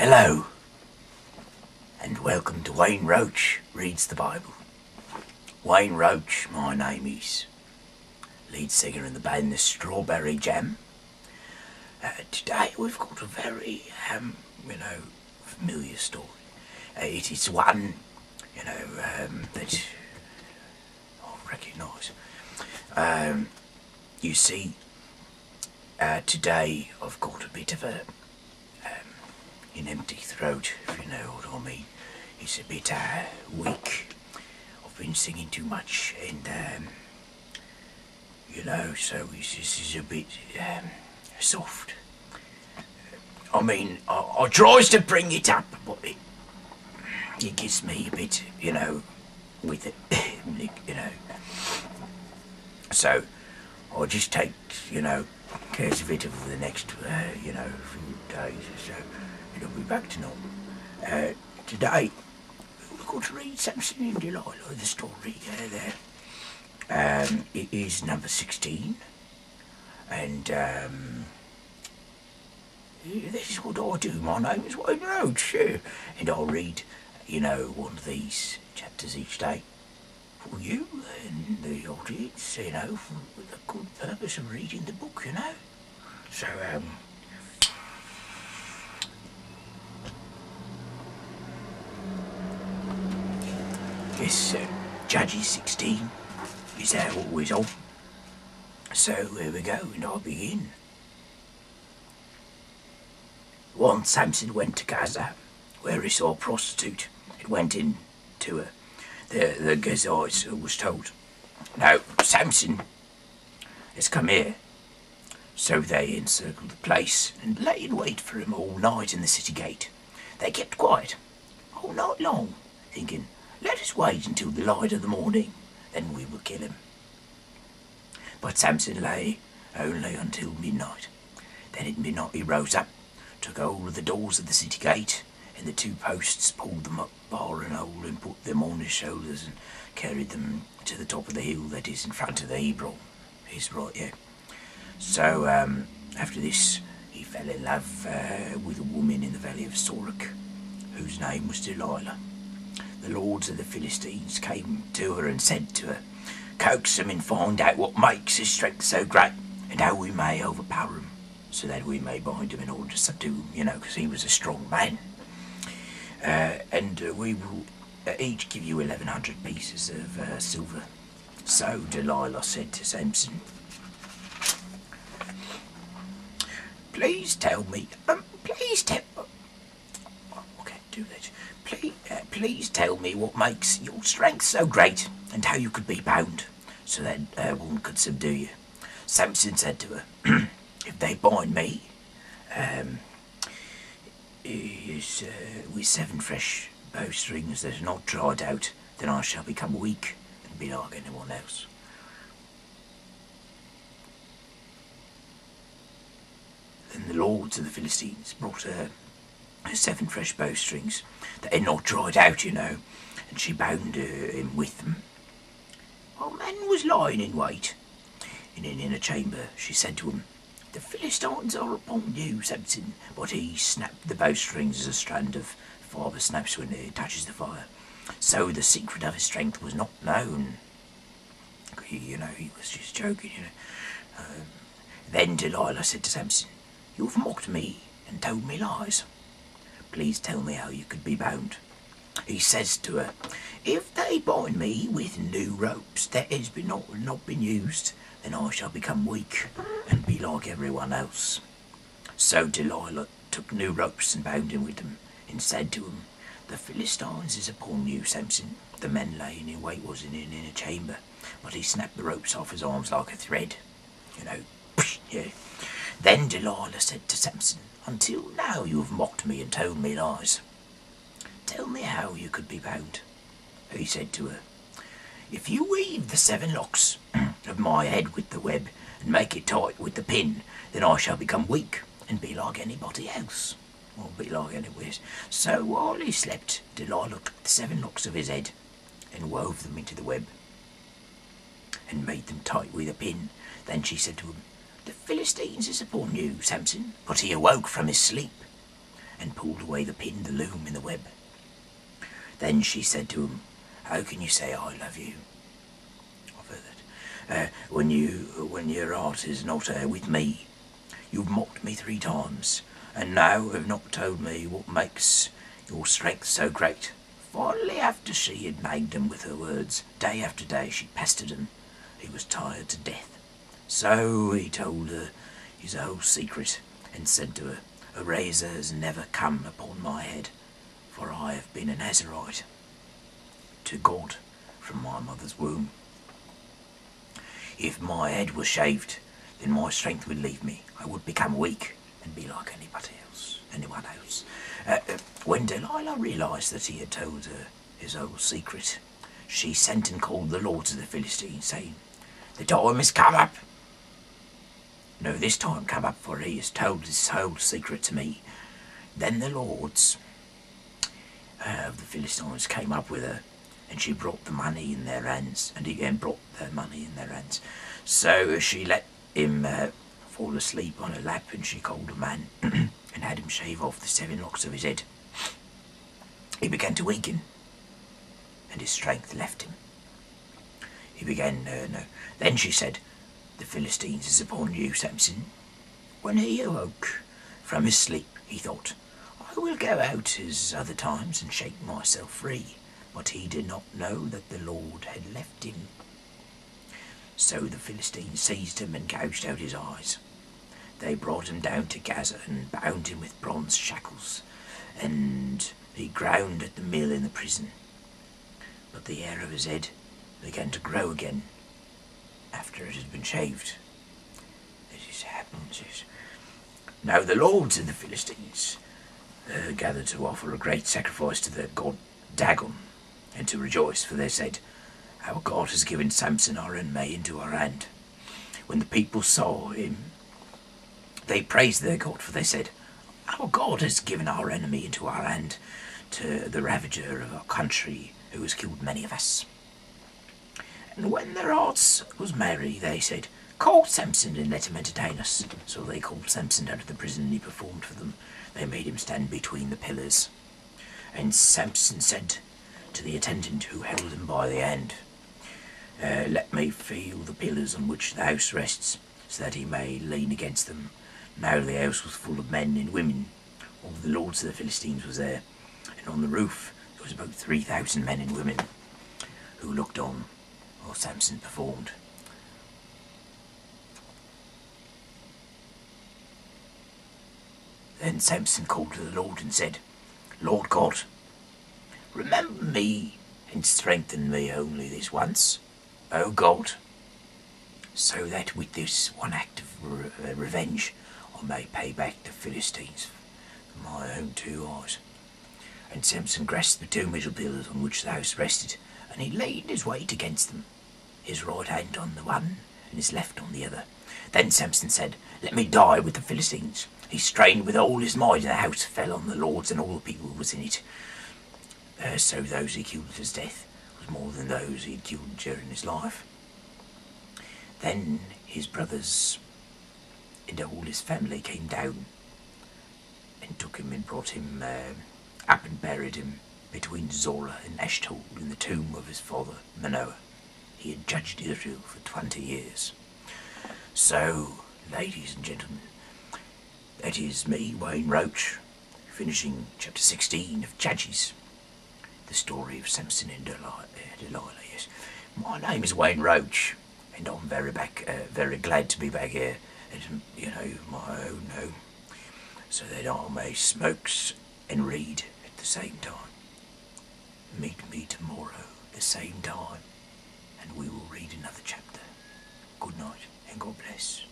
Hello, and welcome to Wayne Roach Reads the Bible. Wayne Roach, my name is, lead singer in the band The Strawberry Jam. Today we've got a very, familiar story. It is one, that I recognise. You see, today I've got a bit of an empty throat, if you know what I mean. It's a bit weak. I've been singing too much, and so this is a bit soft. I mean, I tries to bring it up, but it gets me a bit, with it, So I'll just take, care of it over the next, few days or so. It'll be back to normal. Today, we're going to read Samson and Delilah, the story there. It is number 16, and this is what I do. My name is Wayne Roach, and I'll read, one of these chapters each day for you and the audience, for the good purpose of reading the book, So, Yes, Judges 16 is always on. So here we go, and I'll begin. Once Samson went to Gaza, where he saw a prostitute. It went in to her. The Gazites was told, "No, Samson has come here." So they encircled the place and lay in wait for him all night in the city gate. They kept quiet all night long, thinking, "Let us wait until the light of the morning, then we will kill him." But Samson lay only until midnight. Then at midnight he rose up, took hold of the doors of the city gate, and the two posts, pulled them up bar and hole, and put them on his shoulders, and carried them to the top of the hill that is in front of the Hebron. He's right, yeah. So after this, he fell in love with a woman in the valley of Sorek, whose name was Delilah. The lords of the Philistines came to her and said to her, "Coax him and find out what makes his strength so great, and how we may overpower him, so that we may bind him in order to subdue him, because he was a strong man. And we will each give you 1,100 pieces of silver." So Delilah said to Samson, "Please tell me, please tell me what makes your strength so great, and how you could be bound, so that one could subdue you." Samson said to her, "If they bind me with 7 fresh bowstrings that are not dried out, then I shall become weak and be like anyone else." Then the lords of the Philistines brought her 7 fresh bowstrings that had not dried out, and she bound him with them. While men was lying in wait in an inner chamber, she said to him, "The Philistines are upon you, Samson." But he snapped the bowstrings as a strand of fibre snaps when it touches the fire. So the secret of his strength was not known. He was just joking, Then Delilah said to Samson, "You've mocked me and told me lies. Please tell me how you could be bound." He says to her, "If they bind me with new ropes that has not been used, then I shall become weak and be like everyone else." So Delilah took new ropes and bound him with them, and said to him, "The Philistines is upon you, Samson." The men laying in wait was in an inner chamber, but he snapped the ropes off his arms like a thread. Yeah. Then Delilah said to Samson, "Until now you have mocked me and told me lies. Tell me how you could be bound." He said to her, "If you weave the 7 locks of my head with the web and make it tight with the pin, then I shall become weak and be like anybody else." Or be like anywhere. So while he slept, Delilah took the 7 locks of his head and wove them into the web and made them tight with a pin. Then she said to him, "The Philistines is upon you, Samson." But he awoke from his sleep and pulled away the pin, the loom in the web. Then she said to him, "How can you say I love you? I've heard that. When your heart is not with me. You've mocked me 3 times, and now have not told me what makes your strength so great." Finally, after she had nagged him with her words, day after day she pestered him. He was tired to death. So he told her his whole secret, and said to her, "A razor has never come upon my head, for I have been a Nazarite to God from my mother's womb. If my head was shaved, then my strength would leave me. I would become weak and be like anyone else." When Delilah realised that he had told her his whole secret, she sent and called the lords of the Philistines, saying, "The time has come up. No, this time come up, for he has told his whole secret to me." Then the lords of the Philistines came up with her, and she brought the money in their hands, and he again brought their money in their hands. So she let him fall asleep on her lap, and she called a man and had him shave off the 7 locks of his head. He began to weaken, and his strength left him. He began, Then she said, "The Philistines is upon you, Samson." When he awoke from his sleep, he thought, "I will go out as other times and shake myself free." But he did not know that the Lord had left him. So the Philistines seized him and gouged out his eyes. They brought him down to Gaza and bound him with bronze shackles, and he ground at the mill in the prison. But the hair of his head began to grow again after it had been shaved. This happens. Now the lords of the Philistines gathered to offer a great sacrifice to their god Dagon, and to rejoice, for they said, "Our God has given Samson our enemy into our hand." When the people saw him, they praised their God, for they said, "Our God has given our enemy into our hand, to the ravager of our country, who has killed many of us." And when their hearts was merry, they said, "Call Samson and let him entertain us." So they called Samson out of the prison, and he performed for them. They made him stand between the pillars. And Samson said to the attendant who held him by the hand, "Let me feel the pillars on which the house rests, so that he may lean against them." Now the house was full of men and women. All the lords of the Philistines was there, and on the roof there was about 3,000 men and women who looked on while Samson performed. Then Samson called to the Lord and said, "Lord God, remember me and strengthen me only this once, O God, so that with this one act of revenge I may pay back the Philistines for my own 2 eyes." And Samson grasped the 2 middle pillars on which the house rested, and he leaned his weight against them, his right hand on the one and his left on the other. Then Samson said, "Let me die with the Philistines." He strained with all his might, and the house fell on the lords and all the people who was in it. So those he killed at his death was more than those he had killed during his life. Then his brothers and all his family came down and took him and brought him up and buried him between Zorah and Eshtaol in the tomb of his father Manoah. He had judged Israel for 20 years. So, ladies and gentlemen, that is me, Wayne Roach, finishing chapter 16 of Judges, the story of Samson and Delilah. Yes, my name is Wayne Roach, and I'm very glad to be back here at my own home, so that I may smoke and read at the same time. Meet me tomorrow the same time, and we will read another chapter. Good night, and God bless.